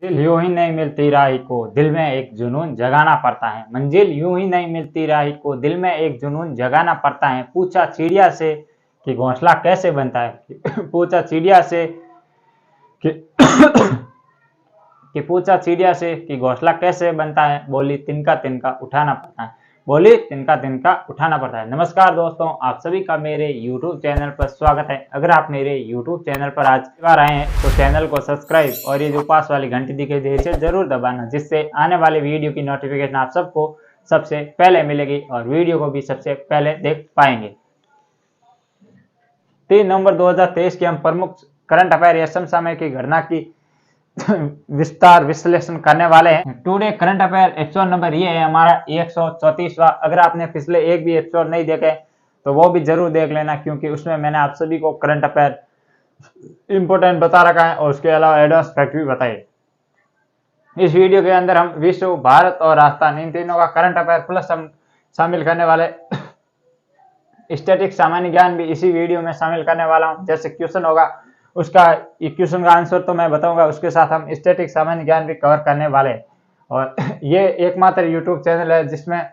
मंजिल यूं ही नहीं मिलती राही को, दिल में एक जुनून जगाना पड़ता है। मंजिल यूं ही नहीं मिलती राही को, दिल में एक जुनून जगाना पड़ता है। पूछा चिड़िया से कि घोंसला कैसे बनता है। पूछा चिड़िया से कि कि पूछा चिड़िया से कि घोंसला कैसे बनता है। बोली तिनका तिनका उठाना पड़ता है। बोली तिनका तिनका उठाना पड़ता है। नमस्कार दोस्तों, आप सभी का मेरे YouTube चैनल पर स्वागत है। अगर आप मेरे YouTube चैनल पर आज बार आए हैं तो चैनल को सब्सक्राइब और ये जो पास वाली घंटी दिखाई दे रही है जरूर दबाना, जिससे आने वाले वीडियो की नोटिफिकेशन आप सबको सबसे पहले मिलेगी और वीडियो को भी सबसे पहले देख पाएंगे। 3 नवंबर 2023 की हम प्रमुख करंट अफेयर या समसामयिक की घटना की विस्तार विश्लेषण करने वाले हैं। Today current affair episode number ये है हमारा 134वां। अगर आपने पिछले एक भी एपिसोड नहीं देखे तो वो भी जरूर देख लेना, क्योंकि उसमें मैंने आप सभी को करंट अफेयर इंपोर्टेंट बता रखा है और उसके अलावा एडवांस फैक्ट भी बताए। इस वीडियो के अंदर हम विश्व, भारत और राजस्थान इन तीनों का करंट अफेयर प्लस हम शामिल करने वाले स्टैटिक सामान्य ज्ञान भी इसी वीडियो में शामिल करने वाला हूं। जैसे क्वेश्चन होगा उसका क्वेश्चन का आंसर तो मैं बताऊंगा, उसके साथ हम स्टैटिक सामान्य ज्ञान भी कवर करने वाले हैं। और ये एकमात्र यूट्यूब चैनल है जिसमें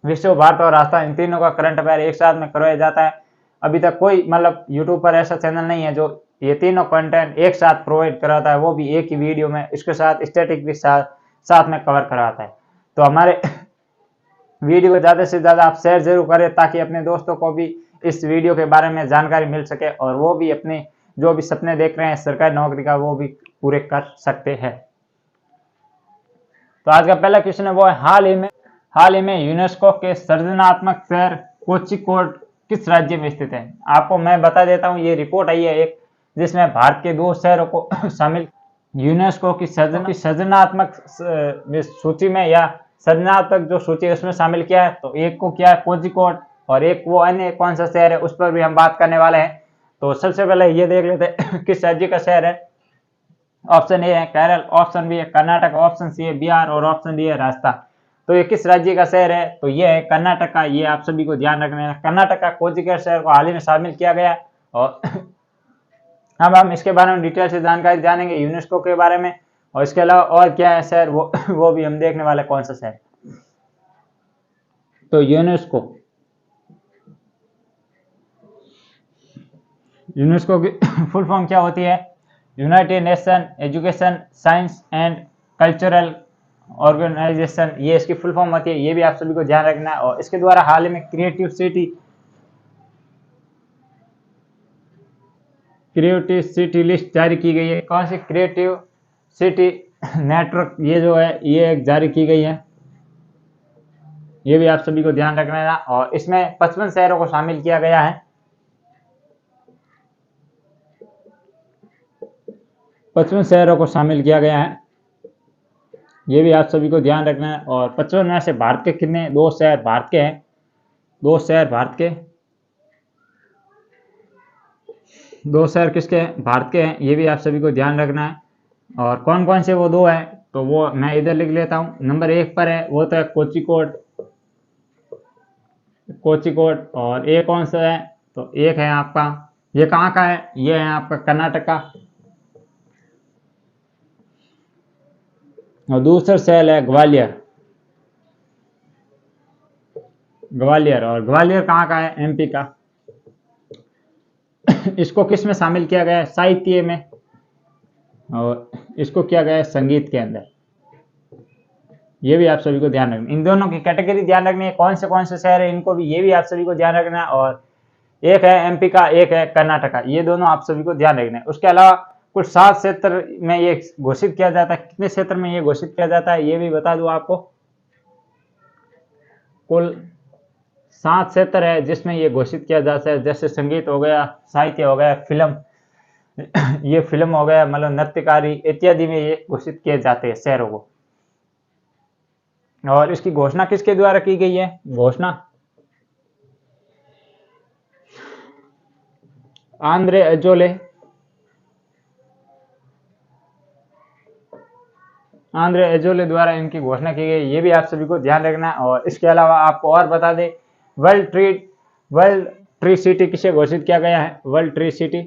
विश्व, भारत और राजस्थान इन तीनों का करंट अफेयर एक साथ में करवाया जाता है। अभी तक कोई मतलब यूट्यूब पर ऐसा चैनल नहीं है जो ये तीनों कंटेंट एक साथ प्रोवाइड कराता है, वो भी एक ही वीडियो में, इसके साथ स्टैटिक भी साथ में कवर कराता है। तो हमारे वीडियो को ज़्यादा से ज़्यादा आप शेयर जरूर करें ताकि अपने दोस्तों को भी इस वीडियो के बारे में जानकारी मिल सके और वो भी अपने जो भी सपने देख रहे हैं सरकारी नौकरी का वो भी पूरे कर सकते हैं। तो आज का पहला क्वेश्चन है वो है हाल ही में यूनेस्को के सृजनात्मक शहर कोझिकोड किस राज्य में स्थित है। आपको मैं बता देता हूँ, ये रिपोर्ट आई है एक जिसमें भारत के 2 शहरों को शामिल यूनेस्को की सृजनात्मक सूची में या सृजनात्मक जो सूची है उसमें शामिल किया है। तो एक को किया है कोझिकोड और एक वो अन्य कौन सा शहर है उस पर भी हम बात करने वाले हैं। तो सबसे पहले ये देख लेते हैं किस राज्य का शहर है। ऑप्शन ए है केरल, ऑप्शन बी है कर्नाटक, ऑप्शन सी है बिहार और ऑप्शन डी है राजस्थान। तो ये किस राज्य का शहर है, तो ये है कर्नाटक का। ये आप सभी को ध्यान रखना है, कर्नाटक का कोझिकोड शहर को हाल ही में शामिल किया गया। और अब हम इसके बारे में डिटेल से जानकारी जानेंगे यूनेस्को के बारे में, और इसके अलावा और क्या है शहर वो भी हम देखने वाले कौन सा शहर। तो यूनेस्को की फुल फॉर्म क्या होती है? United Nation Education, Science and Cultural Organization, ये इसकी फुल फॉर्म होती है। ये भी आप सभी को ध्यान रखना है। और इसके द्वारा हाल ही में क्रिएटिव सिटी लिस्ट जारी की गई है। कौन सी? क्रिएटिव सिटी नेटवर्क, ये जो है ये एक जारी की गई है। ये भी आप सभी को ध्यान रखना है। और इसमें 55 शहरों को शामिल किया गया है। 55 शहरों को शामिल किया गया है, ये भी आप सभी को ध्यान रखना है। और 55 में से भारत के कितने? 2 शहर भारत के हैं। 2 शहर भारत के, 2 शहर किसके हैं? भारत के हैं। ये भी आप सभी को ध्यान रखना है। और कौन कौन से वो 2 हैं तो वो मैं इधर लिख लेता हूँ। नंबर 1 पर है वो तो है कोझिकोड। और एक कौन सा है? तो एक है आपका, ये कहाँ का है? ये है आपका कर्नाटक का। और दूसरा शहर है ग्वालियर। और ग्वालियर कहाँ का है? एमपी का। इसको किस में शामिल किया गया है? साहित्य में। और इसको किया गया है संगीत के अंदर। ये भी आप सभी को ध्यान रखना। इन दोनों की कैटेगरी ध्यान रखनी है, कौन से शहर है इनको भी, ये भी आप सभी को ध्यान रखना है। और एक है एमपी का, एक है कर्नाटक का, ये दोनों आप सभी को ध्यान रखना है। उसके अलावा कुल 7 क्षेत्र में ये घोषित किया जाता है। कितने क्षेत्र में ये घोषित किया जाता है ये भी बता दूं आपको। कुल 7 क्षेत्र है जिसमें ये घोषित किया जाता है। जैसे संगीत हो गया, साहित्य हो गया, फिल्म ये फिल्म हो गया, मतलब नृत्यकारी इत्यादि में ये घोषित किए जाते हैं शहरों को। और इसकी घोषणा किसके द्वारा की गई है? घोषणा आंद्रे एजोले द्वारा इनकी घोषणा की गई। ये भी आप सभी को ध्यान रखना है। और इसके अलावा आपको और बता दें, वर्ल्ड ट्री सिटी किसे घोषित किया गया है? World tree city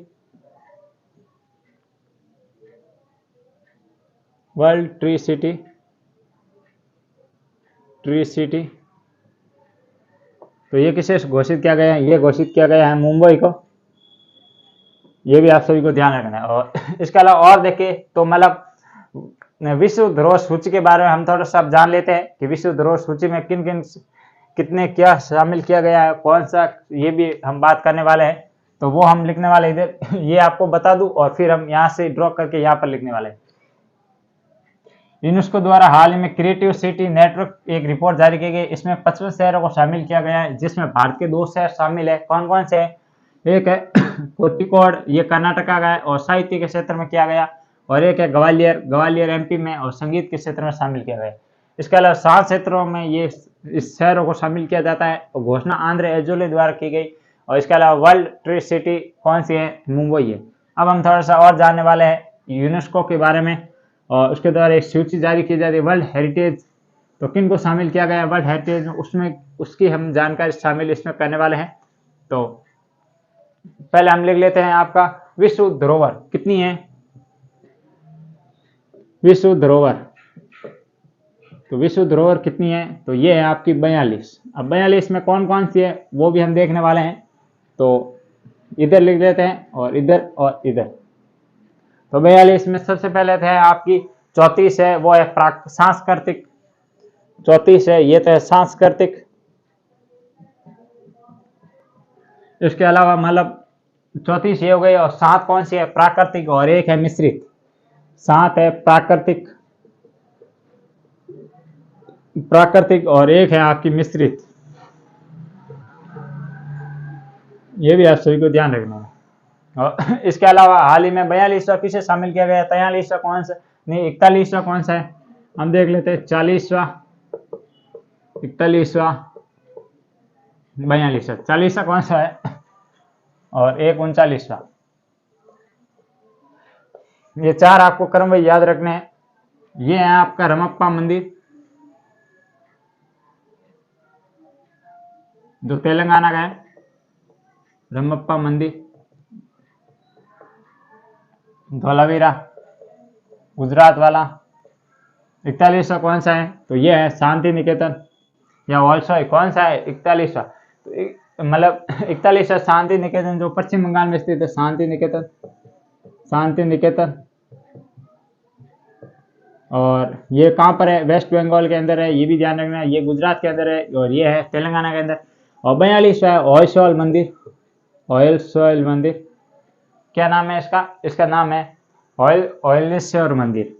world tree city, tree city. तो ये किसे घोषित किया गया है? ये घोषित किया गया है मुंबई को। ये भी आप सभी को ध्यान रखना है। और इसके अलावा और देखें तो मतलब विश्व धरोहर सूची के बारे में हम थोड़ा सा जान लेते हैं कि विश्व धरोहर सूची में किन किन कितने क्या शामिल किया गया है, कौन सा, ये भी हम बात करने वाले हैं। तो वो हम लिखने वाले इधर, ये आपको बता दूं और फिर हम यहाँ से ड्रॉ करके यहाँ पर लिखने वाले हैं। यूनेस्को द्वारा हाल ही में क्रिएटिव सिटी नेटवर्क एक रिपोर्ट जारी की गई। इसमें 55 शहरों को शामिल किया गया है, जिसमें भारत के 2 शहर शामिल है। कौन कौन से है? एक है कोझिकोड, ये कर्नाटका का है और साहित्य के क्षेत्र में किया गया। और एक है ग्वालियर, ग्वालियर एमपी में और संगीत के क्षेत्र में शामिल किया गया। इसके अलावा 7 क्षेत्रों में ये इस शहरों को शामिल किया जाता है और घोषणा आंध्र एजोले द्वारा की गई। और इसके अलावा वर्ल्ड ट्री सिटी कौन सी है? मुंबई है। अब हम थोड़ा सा और जानने वाले हैं यूनेस्को के बारे में, और उसके द्वारा एक सूची जारी की जाती है वर्ल्ड हेरिटेज। तो किन को शामिल किया गया है वर्ल्ड हेरिटेज में, उसमें उसकी हम जानकारी शामिल इसमें करने वाले हैं। तो पहले हम लिख लेते हैं आपका विश्व धरोहर कितनी है। विश्व धरोहर, तो विश्व धरोहर कितनी है? तो ये है आपकी 42। अब 42 में कौन कौन सी है वो भी हम देखने वाले हैं। तो इधर लिख लेते हैं और इधर और इधर। तो 42 में सबसे पहले है आपकी 34 है, वो है सांस्कृतिक। 34 है, ये तो है सांस्कृतिक। इसके अलावा मतलब 34 ये हो गई। और 7 कौन सी है? प्राकृतिक। और एक है मिश्रित। 7 है प्राकृतिक, प्राकृतिक और एक है आपकी मिश्रित। ये भी आप सभी को ध्यान रखना है। और इसके अलावा हाल ही में 42वां किसे शामिल किया गया? 43वां कौन सा, नहीं 41वां कौन सा है? हम देख लेते हैं 40वां, 41वां, 42वां। 40वां कौन सा है? और एक 39वां। ये 4 आपको क्रम भाई याद रखने हैं। ये है आपका रमप्पा मंदिर जो तेलंगाना का है, रमप्पा मंदिर। धोलावीरा गुजरात वाला। 41वां कौन सा है? तो ये है शांति निकेतन, या ऑल्सो कौन सा है? 41वां। तो मतलब 41वां शांति निकेतन जो पश्चिम बंगाल में स्थित है, शांति निकेतन, शांति निकेतन। और ये कहाँ पर है? वेस्ट बंगाल के अंदर है, ये भी ध्यान रखना है। ये गुजरात के अंदर है और ये है तेलंगाना के अंदर। और 42वां है ओयसोल मंदिर, ओयसोल मंदिर। क्या नाम है इसका? इसका नाम है ओयलेश्वर मंदिर,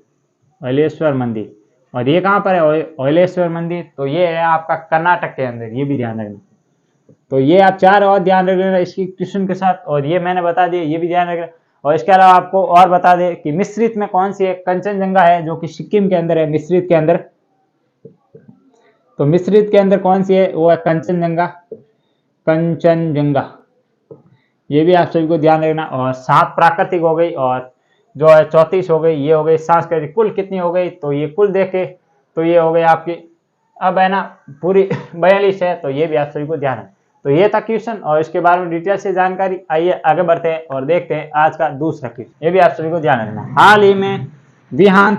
ओयलेश्वर मंदिर। और ये कहाँ पर है ओयलेश्वर मंदिर? तो ये है आपका कर्नाटक के अंदर, ये भी ध्यान रखना। तो ये आप 4 और ध्यान रख लेना इसकी क्वेश्चन के साथ, और ये मैंने बता दिया, ये भी ध्यान रखना। और इसके अलावा आपको और बता दें कि मिश्रित में कौन सी है? कंचनजंगा है जो कि सिक्किम के अंदर है, मिश्रित के अंदर। तो मिश्रित के अंदर कौन सी है? वो है कंचनजंगा, कंचनजंगा। ये भी आप सभी को ध्यान रखना। और 7 प्राकृतिक हो गई और जो है 34 हो गई, ये हो गई सांस्कृतिक। कुल कितनी हो गई? तो ये कुल देखे तो ये हो गई आपकी, अब है ना पूरी 42 है। तो ये भी आप सभी को ध्यान है। तो ये था क्वेश्चन और इसके बारे में डिटेल से जानकारी। आइए आगे बढ़ते हैं और देखते हैं आज का दूसरा क्वेश्चन। ये भी आप सभी को ध्यान रखना। हाल ही में विहान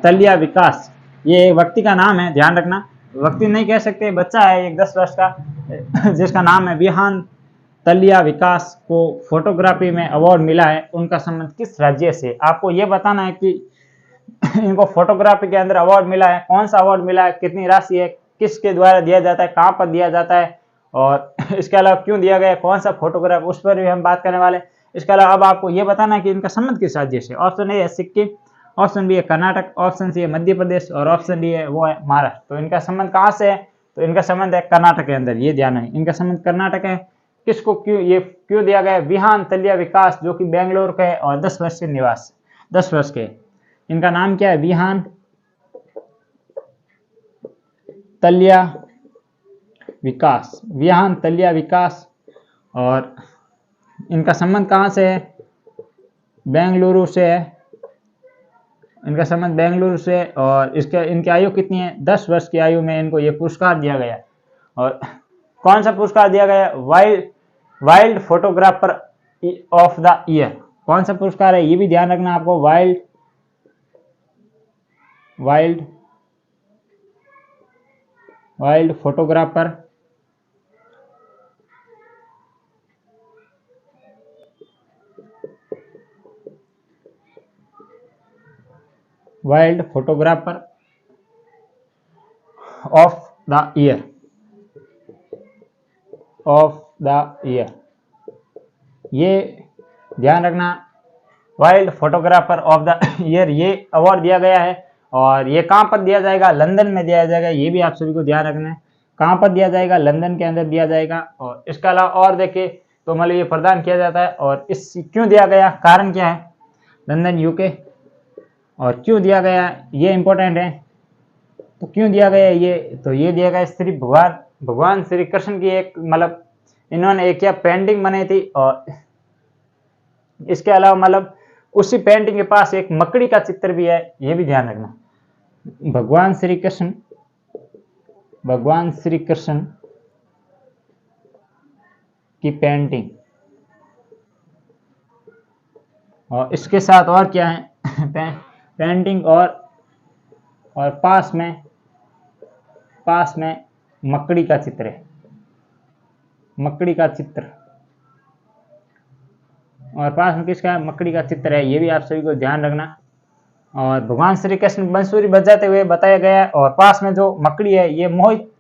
तलिया विकास, ये एक व्यक्ति का नाम है, ध्यान रखना। व्यक्ति नहीं कह सकते, बच्चा है एक 10 वर्ष का जिसका नाम है विहान तलिया विकास को फोटोग्राफी में अवार्ड मिला है। उनका संबंध किस राज्य से? आपको ये बताना है कि इनको फोटोग्राफी के अंदर अवार्ड मिला है, कौन सा अवार्ड मिला है, कितनी राशि है, किसके द्वारा दिया जाता है, कहाँ पर दिया जाता है, और इसके अलावा क्यों दिया गया, कौन सा फोटोग्राफ, उस पर भी हम बात करने वाले हैं। इसके अलावा अब आपको ये बताना है कि इनका संबंध किस राज्य से। ऑप्शन ए है सिक्किम, ऑप्शन बी है कर्नाटक, ऑप्शन सी है मध्य प्रदेश और ऑप्शन डी है वो है महाराष्ट्र। तो इनका संबंध कहाँ से है? तो इनका संबंध है कर्नाटक के अंदर, ये ध्यान है, इनका संबंध कर्नाटक है। किसको क्यों ये क्यों दिया गया? विहान तलिया विकास जो कि बेंगलोर का है और 10 वर्ष के निवास, 10 वर्ष के। इनका नाम क्या है? विहान तलिया विकास, विहान तलिया विकास। और इनका संबंध कहाँ से है? बेंगलुरु से है, इनका संबंध बेंगलुरु से। और इसके इनकी आयु कितनी है? 10 वर्ष की आयु में इनको ये पुरस्कार दिया गया। और कौन सा पुरस्कार दिया गया? Wild photographer of the year. कौन सा पुरस्कार है? ये भी ध्यान रखना आपको। Wild wild photographer of the year ये ध्यान रखना, wild photographer of the year ये अवार्ड दिया गया है। और ये कहाँ पर दिया जाएगा? लंदन में दिया जाएगा। ये भी आप सभी को ध्यान रखना है, कहाँ पर दिया जाएगा? लंदन के अंदर दिया जाएगा। और इसके अलावा और देखे तो मतलब ये प्रदान किया जाता है। और इस क्यों दिया गया, कारण क्या है? London UK. और क्यों दिया गया ये इंपॉर्टेंट है। तो क्यों दिया गया ये? तो ये दिया गया श्री भगवान श्री कृष्ण की एक मतलब इन्होंने एक क्या पेंटिंग बनाई थी। और इसके अलावा मतलब उसी पेंटिंग के पास एक मकड़ी का चित्र भी है, ये भी ध्यान रखना। भगवान श्री कृष्ण की पेंटिंग। और इसके साथ और क्या है? पेंटिंग और पास में मकड़ी का चित्र है, मकड़ी का चित्र। और पास में किसका? मकड़ी का चित्र है। ये भी आप सभी को ध्यान रखना। और भगवान श्री कृष्ण बांसुरी बजाते हुए बताया गया है। और पास में जो मकड़ी है ये मोहित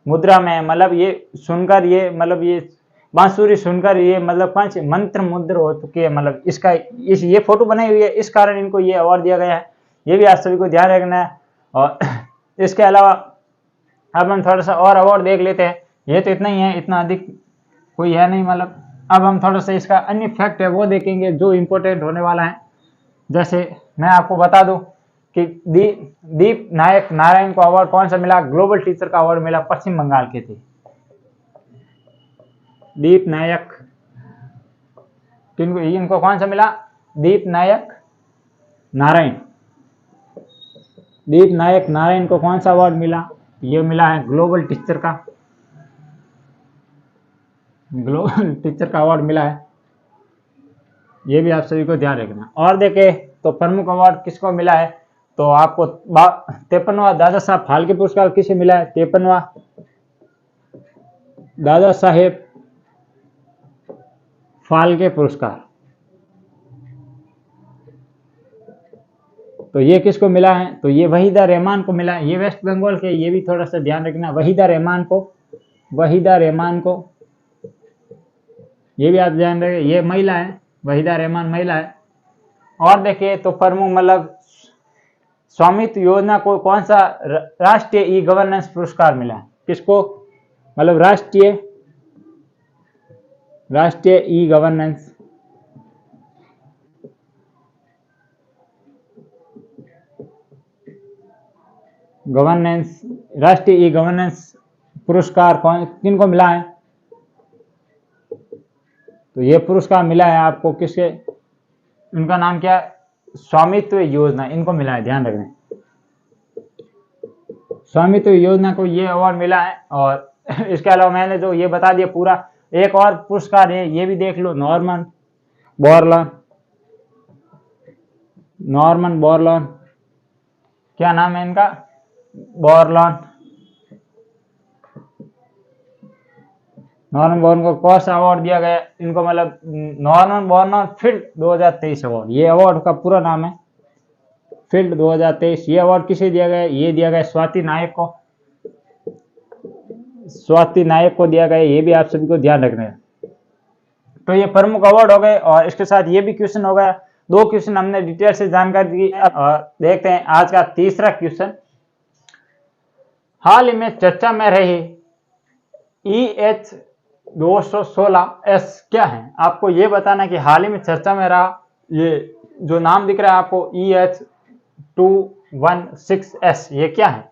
मुद्रा में है, मतलब ये सुनकर ये मतलब ये बांसुरी सुनकर ये मतलब पंच मंत्र मुद्र हो चुकी है। मतलब इसका ये फोटो बनाई हुई है, इस कारण इनको ये अवार्ड दिया गया है। ये भी आप सभी को ध्यान रखना है। और इसके अलावा अब हम थोड़ा सा और अवार्ड देख लेते हैं। ये तो इतना ही है, इतना अधिक कोई है नहीं। मतलब अब हम थोड़ा सा इसका अन्य फैक्ट है वो देखेंगे जो इम्पोर्टेंट होने वाला है। जैसे मैं आपको बता दूं कि दीप नायक नारायण को अवार्ड कौन सा मिला? ग्लोबल टीचर का अवार्ड मिला, पश्चिम बंगाल के थे। दीप नायक इनको कौन सा मिला? दीप नायक नारायण को कौन सा अवार्ड मिला? ये मिला है ग्लोबल टीचर का अवार्ड मिला है। ये भी आप सभी को ध्यान रखना। और देखे तो प्रमुख अवार्ड किसको मिला है? तो आपको 53वां दादा साहब फाल्के पुरस्कार किसे मिला है? 53वां दादा साहेब फाल्के पुरस्कार। तो ये किसको मिला है? तो ये वहीदा रहमान को मिला है। ये वेस्ट बंगाल के, ये भी थोड़ा सा ध्यान रखना। वहीदा रहमान को ये भी आप ध्यान रखें, ये महिला है, वहीदा रहमान महिला है। और देखिए तो प्रमुख मतलब स्वामित्व योजना को कौन सा राष्ट्रीय ई गवर्नेंस पुरस्कार मिला है? किसको? मतलब राष्ट्रीय ई गवर्नेंस राष्ट्रीय ई गवर्नेंस पुरस्कार किनको मिला है? तो ये पुरस्कार मिला है आपको किसके? उनका नाम क्या है? स्वामित्व योजना, इनको मिला है, ध्यान रखना। स्वामित्व योजना को ये अवार्ड मिला है। और इसके अलावा मैंने जो ये बता दिया पूरा, एक और पुरस्कार है ये भी देख लो, नॉर्मन बोरलॉन, क्या नाम है इनका? नॉर्मन बोरलॉन को कौन सा अवार्ड दिया गया इनको? मतलब नॉर्मन बोरलॉन फील्ड 2023 अवार्ड, ये अवार्ड का पूरा नाम है फील्ड 2023। ये अवार्ड किसे दिया गया? ये दिया गया स्वाति नायक को दिया गया। ये भी आप सभी को ध्यान रखना है। तो ये प्रमुख अवार्ड हो गए। और इसके साथ ये भी क्वेश्चन हो गया। 2 क्वेश्चन हमने डिटेल से जानकारी दी। और देखते हैं आज का तीसरा क्वेश्चन। हाल ही में चर्चा में रही EH216S क्या है? आपको ये बताना कि हाल ही में चर्चा में रहा ये जो नाम दिख रहा है आपको EH216S, ये क्या है?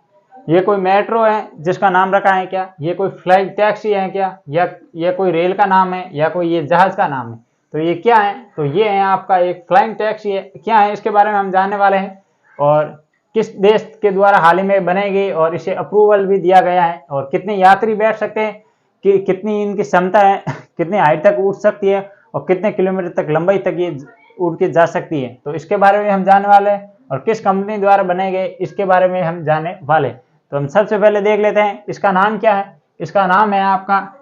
ये कोई मेट्रो है जिसका नाम रखा है क्या? ये कोई फ्लाइंग टैक्सी है क्या? या ये कोई रेल का नाम है या कोई ये जहाज का नाम है? तो ये क्या है? तो ये है आपका एक फ्लाइंग टैक्सी है। क्या है इसके बारे में हम जानने वाले हैं। और किस देश के द्वारा हाल ही में बनाई गई और इसे अप्रूवल भी दिया गया है। और कितने यात्री बैठ सकते हैं, कि कितनी इनकी क्षमता है, कितनी हाइट तक उड़ सकती है और कितने किलोमीटर तक लंबाई तक ये उड़ के जा सकती है। तो इसके बारे में हम जानने वाले हैं। और किस कंपनी द्वारा बनाए गए इसके बारे में हम जाने वाले। तो हम सबसे पहले देख लेते हैं इसका नाम क्या है। इसका नाम है आपका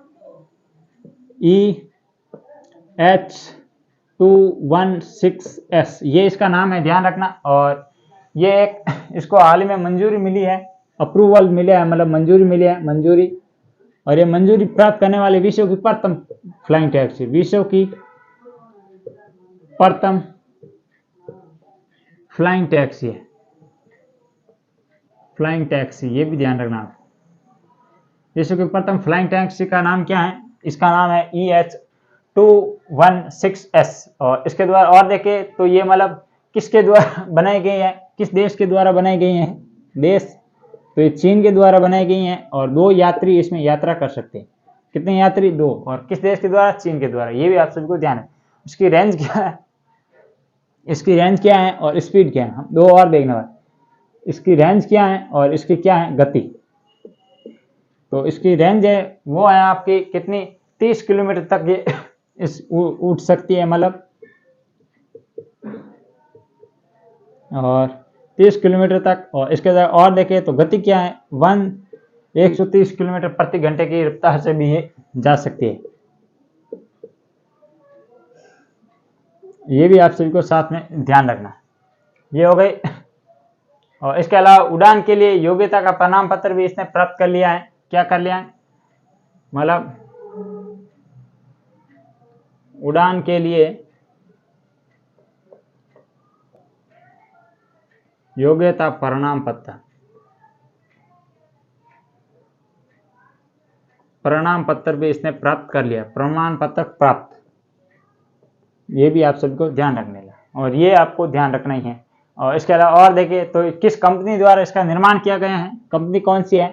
EH216S, ये इसका नाम है, ध्यान रखना। और ये एक इसको हाल ही में मंजूरी मिली है, अप्रूवल मिला है, मतलब मंजूरी मिली है, मंजूरी। और ये मंजूरी प्राप्त करने वाले विश्व की प्रथम फ्लाइंग टैक्सी, विश्व की प्रथम फ्लाइंग टैक्सी है, फ्लाइंग टैक्सी, ये भी ध्यान रखना आप। विश्व की प्रथम फ्लाइंग टैक्सी का नाम क्या है? इसका नाम है EH216S। और इसके द्वारा और देखें तो ये मतलब किसके द्वारा बनाई गई है, किस देश के द्वारा बनाई गई है? देश तो ये चीन के द्वारा बनाई गई हैं। और 2 यात्री इसमें यात्रा कर सकते हैं। कितने यात्री? 2। और किस देश के द्वारा? चीन के द्वारा। ये भी आप सभी को ध्यान है। इसकी रेंज क्या है, इसकी रेंज क्या है और स्पीड क्या है, हम 2 और देखने वाले। इसकी रेंज क्या है और इसकी क्या है गति। तो इसकी रेंज है वो है आपकी कितनी, 30 किलोमीटर तक ये उठ सकती है, मतलब, और 30 किलोमीटर तक। और इसके और देखें तो गति क्या है, 130 किलोमीटर प्रति घंटे की रफ्तार से भी ये जा सकती है। ये भी आप सभी को साथ में ध्यान रखना। ये हो गई। और इसके अलावा उड़ान के लिए योग्यता का प्रमाण पत्र भी इसने प्राप्त कर लिया है। क्या कर लिया है, मतलब उड़ान के लिए योग्यता प्रमाण पत्र, प्रमाण पत्र भी इसने प्राप्त कर लिया, प्रमाण पत्र प्राप्त। ये भी आप सभी को ध्यान रखने का, और ये आपको ध्यान रखना ही है। और इसके अलावा और देखिए तो किस कंपनी द्वारा इसका निर्माण किया गया है, कंपनी कौन सी है?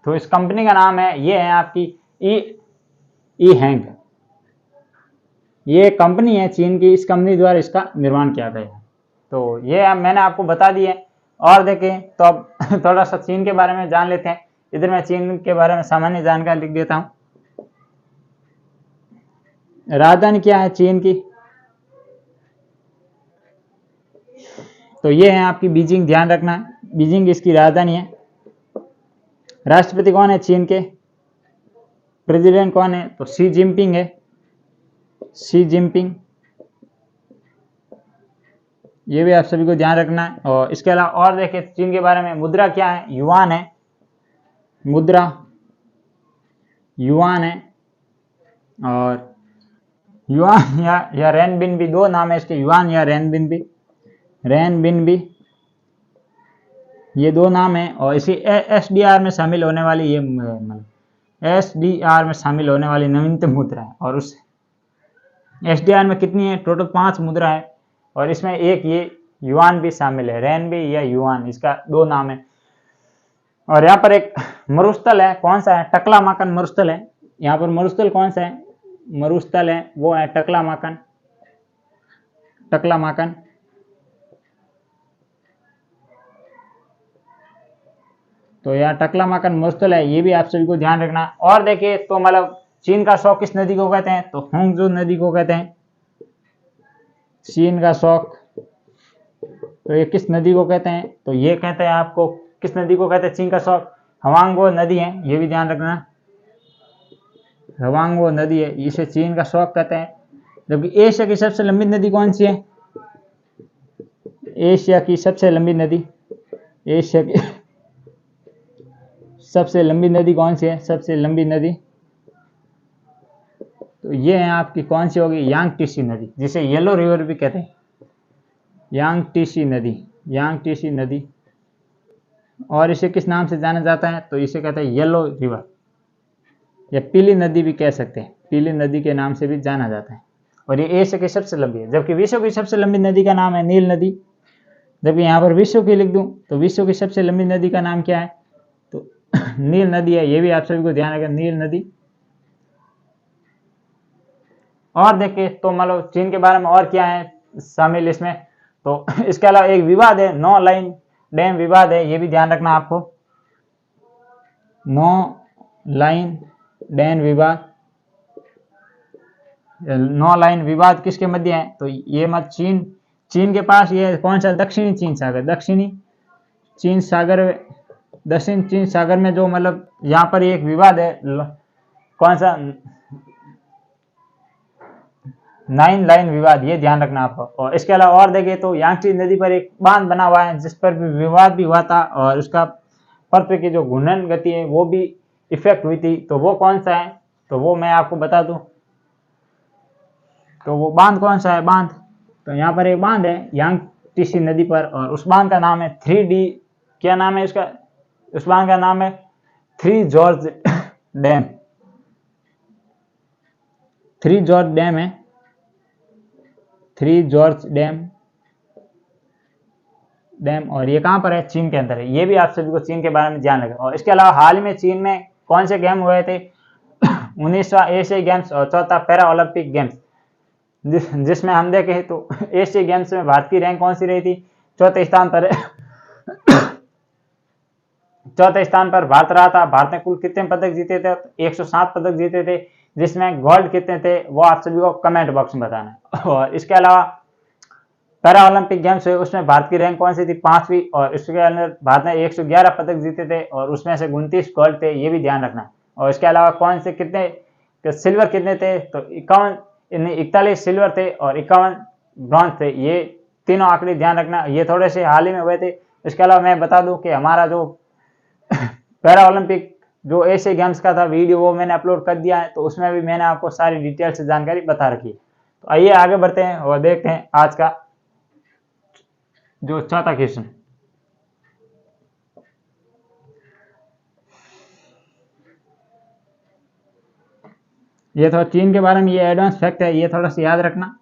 तो इस कंपनी का नाम है, ये है आपकी ई हैंग, ये कंपनी है चीन की, इस कंपनी द्वारा इसका निर्माण किया गया है। तो ये मैंने आपको बता दिया। और देखें तो अब थोड़ा सा चीन के बारे में जान लेते हैं। इधर मैं चीन के बारे में सामान्य जानकारी लिख देता हूं। राजधानी क्या है चीन की? तो ये है आपकी बीजिंग, ध्यान रखना है, बीजिंग इसकी राजधानी है। राष्ट्रपति कौन है चीन के? प्रेसिडेंट कौन है? तो शी जिनपिंग है, शी जिनपिंग। ये भी आप सभी को ध्यान रखना है। और इसके अलावा और देखें चीन के बारे में, मुद्रा क्या है? युआन है, मुद्रा युआन है। और युआन या रेनबिनबी, 2 नाम है इसके, युआन या रेनबिनबी, रेनबिनबी, ये 2 नाम है। और इसी एसडीआर में शामिल होने वाली, ये एसडीआर में शामिल होने वाली नवीनतम मुद्रा है। और उस एसडीआर में कितनी है? टोटल 5 मुद्रा है। और इसमें एक ये युआन भी शामिल है, रेनबी या युआन, इसका 2 नाम है। और यहाँ पर एक मरुस्थल है, कौन सा है? टकलामाकन मरुस्थल है। यहाँ पर मरुस्थल कौन सा है? मरुस्थल है वो है टकलामाकन, टकलामाकन। तो यहाँ टकलामाकन मरुस्थल है, ये भी आप सभी को ध्यान रखना। और देखिए तो मतलब चीन का शौक किस नदी को कहते हैं? तो होंगजो नदी को कहते हैं चीन का शौक। तो ये किस नदी को कहते हैं? तो ये कहते हैं आपको, किस नदी को कहते हैं चीन का शौक? हवांगो नदी है, ये भी ध्यान रखना, हवांगो नदी है, इसे चीन का शौक कहते हैं। जबकि एशिया की सबसे लंबी नदी कौन सी है? एशिया की सबसे लंबी नदी, एशिया की सबसे लंबी नदी कौन सी है? सबसे लंबी नदी तो ये है आपकी, कौन सी होगी? यांगटीसी नदी, जिसे येलो रिवर भी कहते हैं, यांगटीसी नदी, यांगटीसी नदी। और इसे किस नाम से जाना जाता है? तो इसे कहते हैं येलो रिवर, या पीली नदी भी कह सकते हैं, पीली नदी के नाम से भी जाना जाता है। और ये एशिया की सबसे लंबी है। जबकि विश्व की सबसे लंबी नदी का नाम है नील नदी। जबकि यहाँ पर विश्व की लिख दूं तो विश्व की सबसे लंबी नदी का नाम क्या है? तो नील नदी है। ये भी आप सभी को ध्यान रखें, नील नदी। और देखिए तो मतलब चीन के बारे में और क्या है शामिल इसमें? तो इसके अलावा एक विवाद है, 9 लाइन डैम विवाद है, ये भी ध्यान रखना आपको, 9 लाइन डैम विवाद। 9 लाइन विवाद किसके मध्य है, तो ये मत चीन के पास ये कौन सा दक्षिणी चीन सागर, दक्षिण चीन सागर में जो मतलब यहाँ पर एक विवाद है, कौन सा 9 लाइन विवाद, ये ध्यान रखना आपको। और इसके अलावा और देखें तो यांगची नदी पर एक बांध बना हुआ है जिस पर भी विवाद भी हुआ था और उसका पृथ्वी की जो घूर्णन गति है वो भी इफेक्ट हुई थी, तो वो कौन सा है, तो वो मैं आपको बता दूं। तो वो बांध कौन सा है, बांध, तो यहाँ पर एक बांध है यांगची नदी पर और उस बांध का नाम है 3D, क्या नाम है उसका, उस बांध का नाम है 3 जॉर्ज डैम, 3 जॉर्ज डैम है, 3 जॉर्ज डैम और ये कहाँ पर है, चीन के अंदर है। ये भी आप सभी को चीन के बारे में ध्यान रखें। और इसके अलावा हाल ही में चीन में कौन से गेम हुए थे 19वां एशियाई गेम्स और 4था पैरा ओलंपिक गेम्स, जिसमें हम देखें तो एशियाई गेम्स में भारत की रैंक कौन सी रही थी, चौथे स्थान पर चौथे स्थान पर भारत रहा था। भारत ने कुल कितने पदक जीते थे, 107 पदक जीते थे, जिसमें गोल्ड कितने थे वो आप सभी को कमेंट बॉक्स में बताना है। और इसके अलावा पैरा ओलंपिक गेम्स हुए उसमें भारत की रैंक कौन सी थी, 5वीं, और इसके अंदर भारत ने 111 पदक जीते थे और उसमें से 29 गोल्ड थे, ये भी ध्यान रखना। और इसके अलावा कौन से कितने सिल्वर कितने थे, तो 41 सिल्वर थे और 51 ब्रॉन्ज थे, ये तीनों आंकड़े ध्यान रखना, ये थोड़े से हाल ही में हुए थे। इसके अलावा मैं बता दूं कि हमारा जो पैरा ओलंपिक जो एशियाई गेम्स का था वीडियो वो मैंने अपलोड कर दिया है, तो उसमें भी मैंने आपको सारी डिटेल से जानकारी बता रखी है। तो आइए आगे बढ़ते हैं और देखते हैं आज का जो चौथा क्वेश्चन। ये थोड़ा चीन के बारे में, ये एडवांस फैक्ट है, ये थोड़ा सा याद रखना।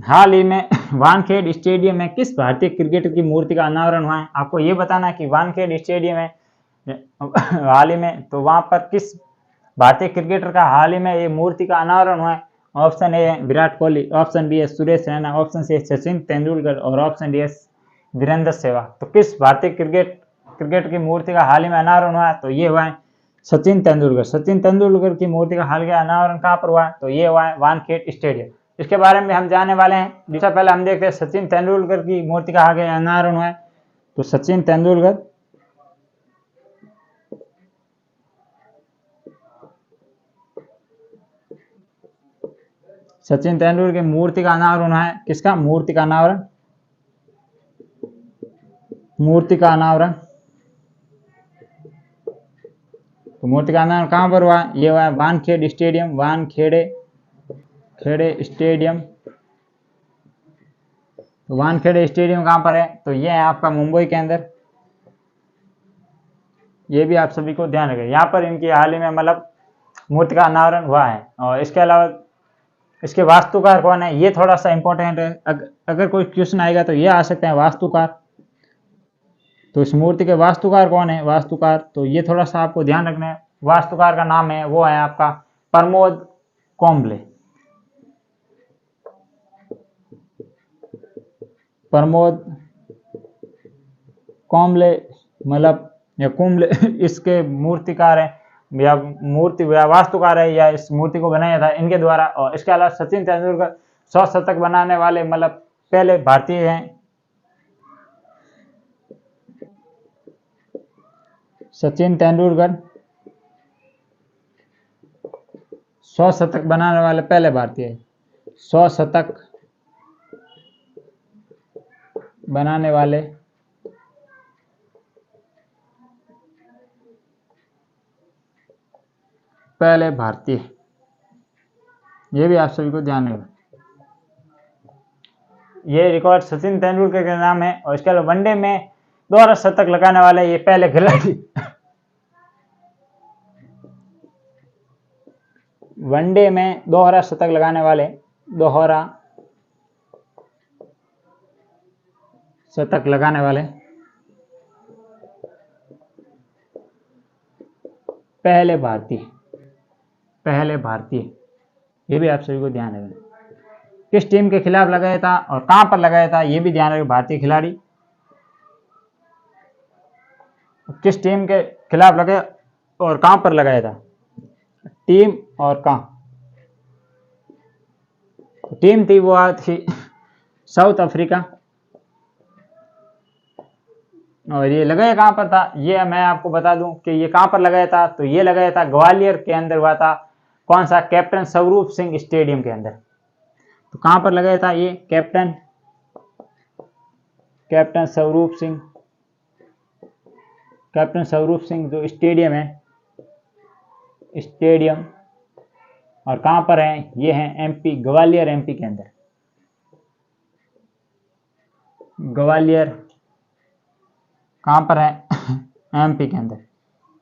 हाल ही में वानखेड़े स्टेडियम में किस भारतीय क्रिकेटर की मूर्ति का अनावरण हुआ है, आपको ये बताना है कि वानखेड़े स्टेडियम में हाल ही में, तो वहां पर किस भारतीय क्रिकेटर का हाल ही में ये मूर्ति का अनावरण हुआ है। ऑप्शन ए है विराट कोहली, ऑप्शन बी है सुरेश रैना, ऑप्शन सी है सचिन तेंदुलकर और ऑप्शन डी है वीरेंद्र सहवाग। तो किस भारतीय क्रिकेट की मूर्ति का हाल ही में अनावरण हुआ है, तो ये हुआ है सचिन तेंदुलकर। सचिन तेंदुलकर की मूर्ति का हाल का अनावरण कहाँ पर हुआ है, तो ये हुआ है वानखेड़े स्टेडियम। इसके बारे में हम जानने वाले हैं। दूसरा पहले हम देखते हैं सचिन तेंदुलकर की मूर्ति का आगे अनावरण हुआ है, तो सचिन तेंदुलकर की मूर्ति का अनावरण है, किसका, मूर्ति का अनावरण तो मूर्ति का अनावरण कहां पर हुआ, ये हुआ वानखेड़े स्टेडियम, वानखेड़े स्टेडियम कहां पर है, तो ये है आपका मुंबई के अंदर। ये भी आप सभी को ध्यान रखें, यहाँ पर इनकी हाल ही में मतलब मूर्ति का अनावरण हुआ है। और इसके अलावा इसके वास्तुकार कौन है, ये थोड़ा सा इंपॉर्टेंट है, अगर कोई क्वेश्चन आएगा तो ये आ सकते हैं वास्तुकार। तो इस मूर्ति के वास्तुकार कौन है, तो ये थोड़ा सा आपको ध्यान रखना है। वास्तुकार का नाम है वो है आपका प्रमोद कोम्बले मतलब या कुंबले इसके मूर्तिकार है या वास्तुकार है, या इस मूर्ति को बनाया था इनके द्वारा। और इसके अलावा सचिन तेंदुलकर 100 शतक बनाने वाले मतलब पहले भारतीय हैं। सचिन तेंदुलकर 100 शतक बनाने वाले पहले भारतीय, 100 शतक बनाने वाले पहले भारतीय, ये भी आप सभी को ध्यान रखना। ये रिकॉर्ड सचिन तेंदुलकर के नाम है। और इसके अलावा वनडे में 2 शतक लगाने वाले ये पहले खिलाड़ी, वनडे में 2 शतक लगाने वाले, 2 शतक लगाने वाले पहले भारतीय, ये भी आप सभी को ध्यान रखना। किस टीम के खिलाफ लगाया था और कहां पर लगाया था, ये भी ध्यान रखें। भारतीय खिलाड़ी किस टीम के खिलाफ लगाया और कहां पर लगाया था, टीम और कहाँ टीम थी वो थी साउथ अफ्रीका। और ये लगाया कहाँ पर था, ये मैं आपको बता दूं कि ये कहाँ पर लगाया था, तो ये लगाया था ग्वालियर के अंदर हुआ था। कौन सा, कैप्टन स्वरूप सिंह स्टेडियम के अंदर। तो कहाँ पर लगाया था ये, कैप्टन स्वरूप सिंह जो स्टेडियम है, स्टेडियम, और कहाँ पर है, ये है एमपी, ग्वालियर एमपी के अंदर। ग्वालियर कहाँ पर है एमपी के अंदर।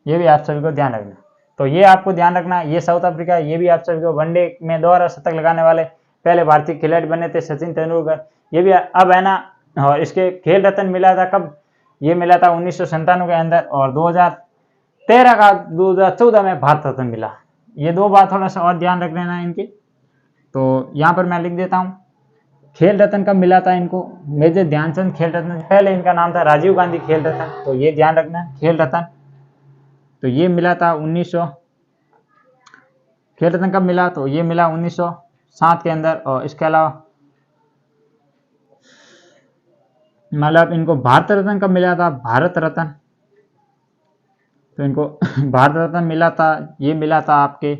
ये भी आप सभी को ध्यान रखना। तो ये आपको ध्यान रखना, ये साउथ अफ्रीका, ये भी आप सभी को वनडे में दोबारा शतक लगाने वाले पहले भारतीय खिलाड़ी बने थे सचिन तेंदुलकर। ये भी अब है ना, और इसके खेल रत्न मिला था कब, ये मिला था 1997 के अंदर, और 2013 का 2014 में भारत रत्न मिला। ये दो बात थोड़ा सा और ध्यान रख लेना इनकी। तो यहाँ पर मैं लिख देता हूँ खेल रत्न कब मिला था इनको, मेजर ध्यानचंद खेल रत्न, पहले इनका नाम था राजीव गांधी खेल रत्न। तो ये ध्यान रखना खेल रत्न, तो ये मिला था 1900, खेल रत्न कब मिला, तो ये मिला 1907 के अंदर। और इसके अलावा मतलब इनको भारत रत्न कब मिला था, भारत रत्न, तो इनको भारत रत्न मिला था, ये मिला था आपके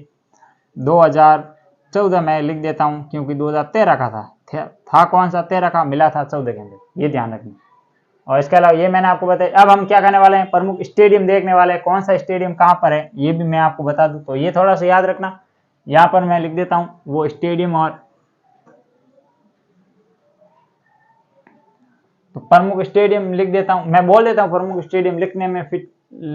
2014 में लिख देता हूँ, क्योंकि 2013 का था कौन सा, 13 का मिला था 14 के अंदर, ये ध्यान रखना। और इसके अलावा ये मैंने आपको बताया। अब हम क्या करने वाले हैं, प्रमुख स्टेडियम देखने वाले हैं, कौन सा स्टेडियम कहाँ पर है ये भी मैं आपको बता दूं। तो ये थोड़ा सा याद रखना, यहाँ पर मैं लिख देता हूँ वो स्टेडियम, और तो प्रमुख स्टेडियम लिख देता हूँ, मैं बोल देता हूँ प्रमुख स्टेडियम, लिखने में फिर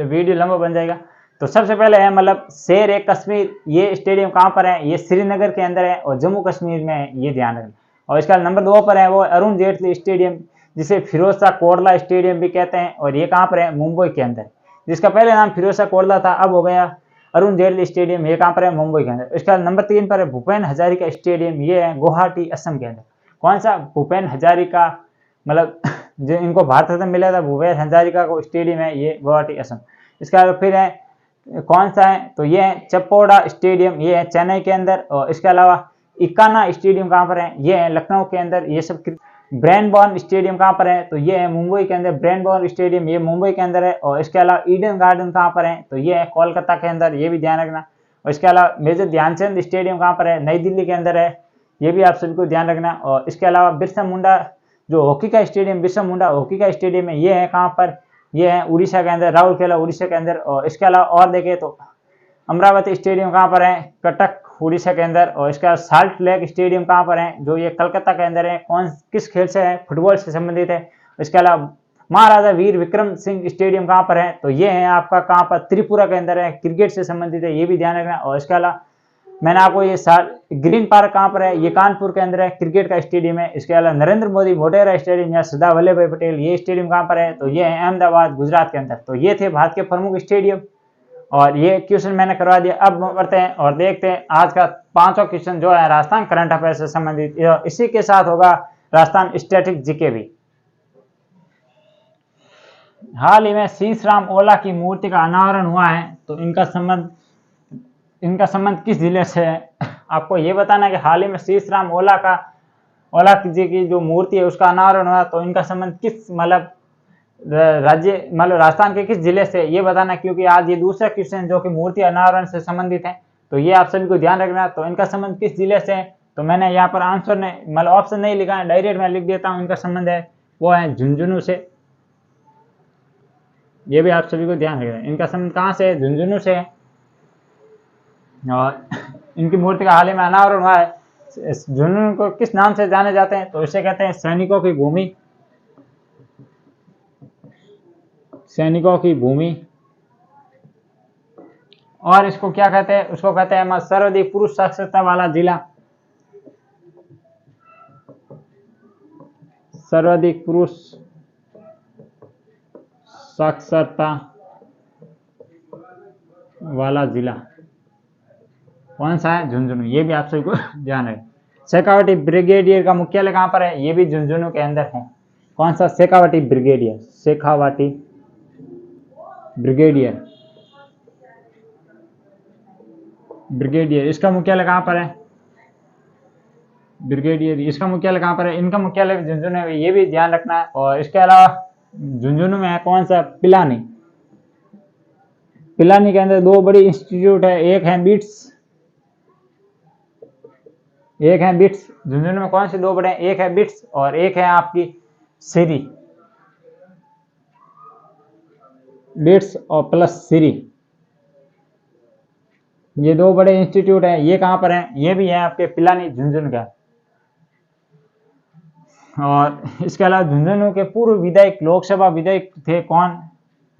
वीडियो लंबा बन जाएगा। तो सबसे पहले है मतलब शेर ए कश्मीर, ये स्टेडियम कहाँ पर है, ये श्रीनगर के अंदर है और जम्मू कश्मीर में है, ये ध्यान रखना। और इसका नंबर 2 पर है वो अरुण जेटली स्टेडियम, जिसे फिरोज शाह कोटला स्टेडियम भी कहते हैं, और ये कहाँ पर है, मुंबई के अंदर, जिसका पहले नाम फिरोज शाह कोटला था, अब हो गया अरुण जेटली स्टेडियम, ये कहाँ पर है, मुंबई के अंदर। इसका नंबर 3 पर है भूपेन हजारिका स्टेडियम, ये है गुवाहाटी असम के अंदर। कौन सा, भूपेन हजारिका, मतलब जो इनको भारत रत्न मिला था भूपेन हजारिका को स्टेडियम है, ये गुवाहाटी असम। इसका फिर है कौन सा है, तो ये है चप्पोड़ा स्टेडियम, ये है चेन्नई के अंदर। और इसके अलावा इकाना स्टेडियम कहाँ पर है, ये है लखनऊ के अंदर। ये सब ब्रैनबॉर्न स्टेडियम कहाँ पर है, तो ये है मुंबई के अंदर, ब्रैनबॉर्न स्टेडियम ये मुंबई के अंदर है। और इसके अलावा ईडन गार्डन कहाँ पर है, तो ये है कोलकाता के अंदर, ये भी ध्यान रखना। और इसके अलावा मेजर ध्यानचंद स्टेडियम कहाँ पर है, नई दिल्ली के अंदर है, ये भी आप सभी को ध्यान रखना। और इसके अलावा बिरसा मुंडा जो हॉकी का स्टेडियम, बिरसा मुंडा हॉकी का स्टेडियम है, ये है कहाँ पर, ये है उड़ीसा के अंदर, राउरकेला उड़ीसा के अंदर। और इसके अलावा और देखें तो अमरावती स्टेडियम कहाँ पर है, कटक उड़ीसा के अंदर। और इसका साल्ट लेक स्टेडियम कहाँ पर है, जो ये कलकत्ता के अंदर है, किस खेल से है, फुटबॉल से संबंधित है। इसके अलावा महाराजा वीर विक्रम सिंह स्टेडियम कहाँ पर है, तो ये है आपका कहाँ पर, त्रिपुरा के अंदर है, क्रिकेट से संबंधित है, ये भी ध्यान रखना। और इसके अलावा मैंने आपको ये ग्रीन पार्क कहाँ पर है, ये कानपुर के अंदर है, क्रिकेट का स्टेडियम है। इसके अलावा नरेंद्र मोदी मोटेरा स्टेडियम या सरदार वल्लभ भाई पटेल, ये स्टेडियम कहाँ पर है, तो ये है अहमदाबाद गुजरात के अंदर। तो ये थे भारत के प्रमुख स्टेडियम, और ये क्वेश्चन मैंने करवा दिया। अब बढ़ते हैं और देखते हैं आज का 5वां क्वेश्चन जो है राजस्थान करंट अफेयर से संबंधित, इसी के साथ होगा राजस्थान स्टैटिक जीके भी। हाल ही में शीश राम ओला की मूर्ति का अनावरण हुआ है, तो इनका संबंध किस जिले से है। आपको ये बताना है कि हाल ही में शीश राम ओला जी की जो मूर्ति है उसका अनावरण हुआ, तो इनका संबंध किस मतलब राज्य, मतलब राजस्थान के किस जिले से, ये बताना। क्योंकि आज ये दूसरा क्वेश्चन जो कि मूर्ति अनावरण से संबंधित है, तो ये आप सभी को ध्यान रखना। तो इनका संबंध किस जिले से है, तो मैंने यहाँ पर आंसर ने मतलब ऑप्शन नहीं लिखा है, डायरेक्ट मैं लिख देता हूँ, इनका संबंध है वो है झुंझुनू से। ये भी आप सभी को ध्यान रखना, इनका संबंध कहाँ से है, झुंझुनू से है। और इनकी मूर्ति का हाल ही में अनावरण हुआ है। झुंझुनू को किस नाम से जाने जाते हैं, तो इसे कहते हैं सैनिकों की भूमि, सैनिकों की भूमि। और इसको क्या कहते हैं, उसको कहते हैं सर्वाधिक पुरुष साक्षरता वाला जिला, सर्वाधिक पुरुष साक्षरता वाला जिला कौन सा है, झुंझुनू। ये भी आप सभी को ध्यान है। शेखावटी ब्रिगेडियर का मुख्यालय कहाँ पर है, ये भी झुंझुनू के अंदर है। कौन सा, Shekhawati brigadier, Shekhawati brigadier. Brigadier, इसका मुख्यालय कहाँ पर है? ब्रिगेडियर, इसका मुख्यालय कहाँ पर है? इनका मुख्यालय झुंझुनू है, ये भी ध्यान रखना है। और इसके अलावा झुंझुनू में है कौन सा? पिलानी। पिलानी के अंदर दो बड़ी इंस्टीट्यूट है, एक है बिट्स, एक है बिट्स। झुंझुनू में कौन से दो बड़े हैं? एक है बिट्स और एक है आपकी सिरी, बिट्स और प्लस सिरी, ये दो बड़े इंस्टीट्यूट हैं। ये कहाँ पर हैं? ये भी है आपके पिलानी झुंझुनू का। और इसके अलावा झुंझुनू के पूर्व विधायक, लोकसभा विधायक थे कौन?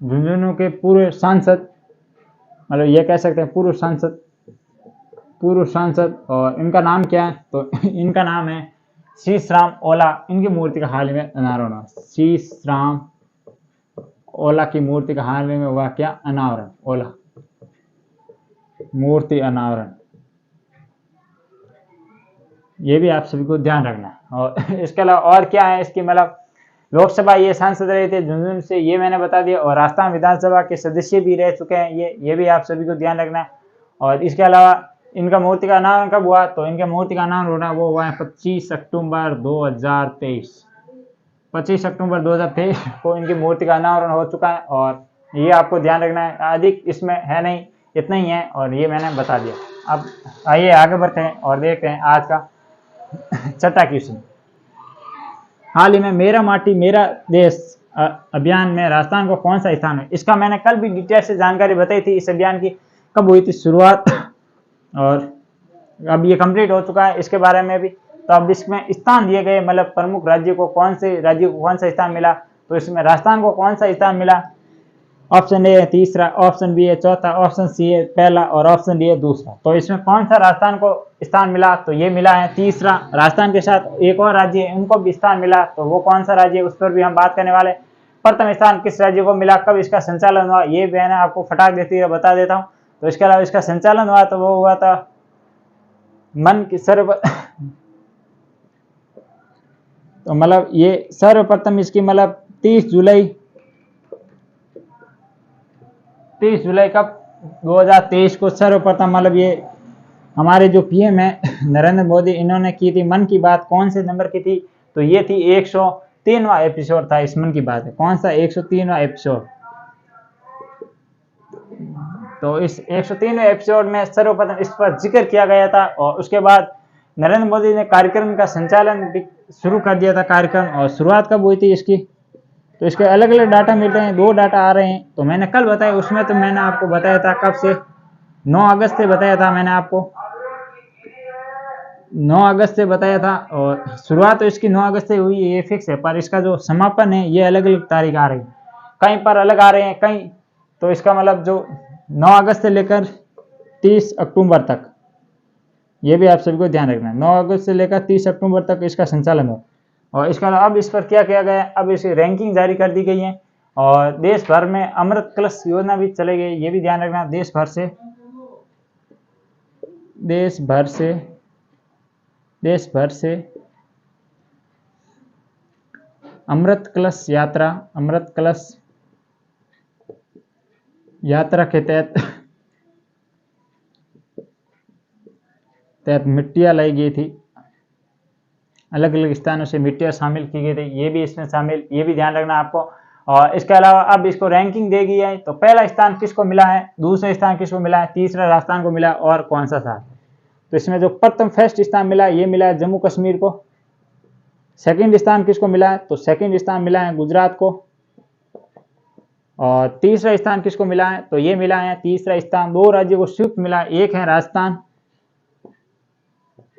झुंझुनू के पूर्व सांसद, मतलब ये कह सकते हैं पूर्व सांसद, पूर्व सांसद। और इनका नाम क्या है? तो इनका नाम है शीशराम ओला। इनकी मूर्ति का हाल ही में अनावरण हुआ। शीशराम ओला की मूर्ति का हाल ही में हुआ क्या? अनावरण। ओला मूर्ति अनावरण, ये भी आप सभी को ध्यान रखना है। और इसके अलावा और क्या है इसकी, मतलब लोकसभा ये सांसद रहे थे झुंझुनू से, ये मैंने बता दिया। और राजस्थान विधानसभा के सदस्य भी रह चुके हैं ये भी आप सभी को ध्यान रखना है। और इसके अलावा इनका मूर्ति का अनावरण कब हुआ? तो इनके मूर्ति का अनावरण होना वो हुआ है 25 अक्टूबर 2023। 25 अक्टूबर 2023 को इनकी मूर्ति का अनावरण हो चुका है। और ये आपको ध्यान रखना है, अधिक इसमें है नहीं, इतना ही है और ये मैंने बता दिया। अब आइए आगे बढ़ते हैं और देखते हैं आज का छठा क्वेश्चन। हाल ही में मेरा माटी मेरा देश अभियान में राजस्थान को कौन सा स्थान है? इसका मैंने कल भी डिटेल से जानकारी बताई थी। इस अभियान की कब हुई थी शुरुआत और अब ये कंप्लीट हो चुका है, इसके बारे में भी। तो अब इसमें स्थान दिए गए, मतलब प्रमुख राज्य को कौन से राज्य को कौन सा स्थान मिला, तो इसमें राजस्थान को कौन सा स्थान मिला? ऑप्शन ए है तीसरा, ऑप्शन बी है चौथा, ऑप्शन सी है पहला और ऑप्शन डी है दूसरा। तो इसमें कौन सा राजस्थान को स्थान मिला? तो ये मिला है तीसरा। राजस्थान के साथ एक और राज्य है, उनको भी स्थान मिला। तो वो कौन सा राज्य है उस पर भी हम बात करने वाले। प्रथम स्थान किस राज्य को मिला, कब इसका संचालन हुआ, ये मैंने आपको फटाक देती है बता देता हूँ। तो इसके अलावा इसका संचालन हुआ तो वो हुआ था मन की तो मतलब ये सर्वप्रथम इसकी मतलब 30 जुलाई कब 2023 को सर्वप्रथम, मतलब ये हमारे जो पीएम है नरेंद्र मोदी, इन्होंने की थी मन की बात। कौन से नंबर की थी? तो ये थी 103वां एपिसोड था इस मन की बात है। कौन सा? 103वां एपिसोड। तो इस 103वें एपिसोड में सर्वप्रथम इस पर जिक्र किया गया था। और उसके बाद नरेंद्र मोदी ने कार्यक्रम का संचालन शुरू कर दिया था कार्यक्रम। और शुरुआत कब हुई थी इसकी? तो इसके अलग अलग डाटा मिल रहे हैं, 2 डाटा आ रहे हैं। तो मैंने कल बताया, उसमें तो मैंने आपको बताया था कब से, 9 अगस्त से बताया था मैंने आपको, 9 अगस्त से बताया था। और शुरुआत तो इसकी 9 अगस्त से हुई है, ये फिक्स है। पर इसका जो समापन है ये अलग अलग तारीख आ रही है, कहीं पर अलग आ रहे हैं कहीं। तो इसका मतलब जो 9 अगस्त से लेकर 30 अक्टूबर तक, ये भी आप सभी को ध्यान रखना है। 9 अगस्त से लेकर 30 अक्टूबर तक इसका संचालन हो। और इसका अब इस पर क्या किया गया है, अब इसकी रैंकिंग जारी कर दी गई है। और देश भर में अमृत कलश योजना भी चलाई गई, ये भी ध्यान रखना। देश भर से अमृत कलश यात्रा के तहत मिट्टियां लाई गई थी, अलग अलग स्थानों से मिट्टियां शामिल की गई थी, ये भी इसमें शामिल, ये भी ध्यान रखना आपको। और इसके अलावा अब इसको रैंकिंग देगी है। तो पहला स्थान किसको मिला है, दूसरा स्थान किसको मिला है, तीसरा राजस्थान को मिला और कौन सा था? तो इसमें जो प्रथम फर्स्ट स्थान मिला है ये मिला है जम्मू कश्मीर को। सेकंड स्थान किसको मिला है? तो सेकंड स्थान मिला है गुजरात को। और तीसरा स्थान किसको मिला है? तो ये मिला है तीसरा स्थान 2 राज्यों को संयुक्त मिला। एक है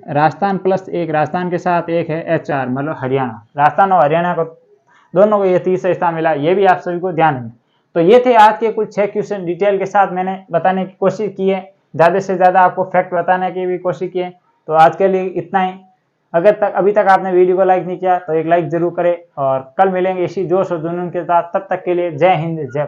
राजस्थान प्लस एक राजस्थान के साथ एक है HR, मतलब हरियाणा। राजस्थान और हरियाणा को दोनों को ये तीसरा स्थान मिला, ये भी आप सभी को ध्यान रखना। तो ये थे आज के कुछ 6 क्वेश्चन, डिटेल के साथ मैंने बताने की कोशिश की है, ज़्यादा से ज़्यादा आपको फैक्ट बताने की भी कोशिश की है। तो आज के लिए इतना ही। अगर अभी तक आपने वीडियो को लाइक नहीं किया तो एक लाइक जरूर करें। और कल मिलेंगे इसी जोश और जुनून के साथ, तब तक के लिए जय हिंद जय।